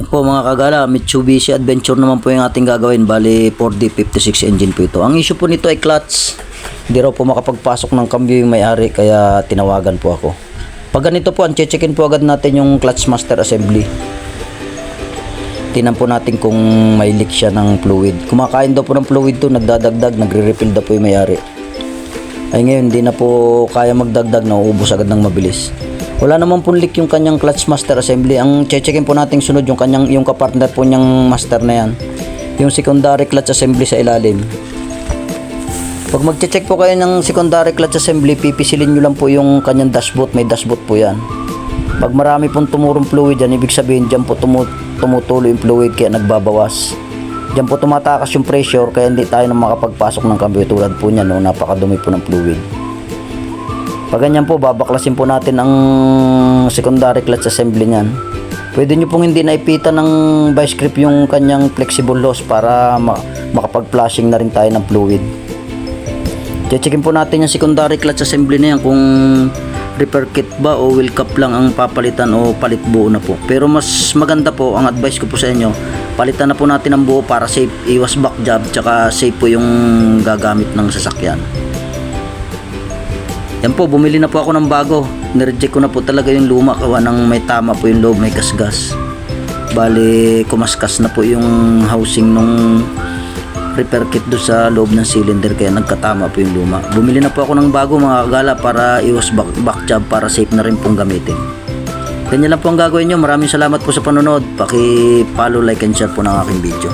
po mga kagala, Mitsubishi Adventure naman po yung ating gagawin. Bali 4D56 engine po ito. Ang issue po nito ay clutch. Hindi raw po makapagpasok ng cambio yung may-ari, kaya tinawagan po ako. Pag ganito po, ang checkin po agad natin yung clutch master assembly. Tingnan po natin kung may leak siya ng fluid. Kumakain daw po ng fluid to, nagdadagdag, nagre-refill daw po yung may-ari. Ay ngayon, hindi na po kaya magdagdag, nauubos agad ng mabilis. Wala naman pong leak yung kanyang clutch master assembly. Ang checkin po natin sunod yung kapartner po niyang master na yan, yung secondary clutch assembly sa ilalim. Pag magche-check po kayo ng secondary clutch assembly, pipisilin nyo lang po yung kanyang dashboard. May dashboard po yan. Pag marami pong tumurong fluid yan, ibig sabihin dyan po tumutuloy yung fluid, kaya nagbabawas. Dyan po tumatakas yung pressure, kaya hindi tayo na makapagpasok ng cambio tulad po niyan, no? Napakadumi po ng fluid. Pag ganyan po, babaklasin po natin ang secondary clutch assembly niyan. Pwede nyo pong hindi naipitan ng vice grip yung kanyang flexible hose para makapag-flushing na rin tayo ng fluid. Checkin po natin yung secondary clutch assembly na yan, kung repair kit ba o wheel cap lang ang papalitan o palit buo na po. Pero mas maganda po, ang advice ko po sa inyo, palitan na po natin ang buo para safe, iwas back job, tsaka safe po yung gagamit ng sasakyan. Yan po, bumili na po ako ng bago. Nireject ko na po talaga yung luma, kawa ng may tama po yung loob, may kasgas. Bali, kumaskas na po yung housing nung repair kit do sa loob ng cylinder, kaya nagkatama po yung luma. Bumili na po ako ng bago mga kagala para iwas back job, para safe na rin pong gamitin. Ganyan lang po ang gagawin nyo. Maraming salamat po sa panonood. Paki-follow, like and share po ng aking video.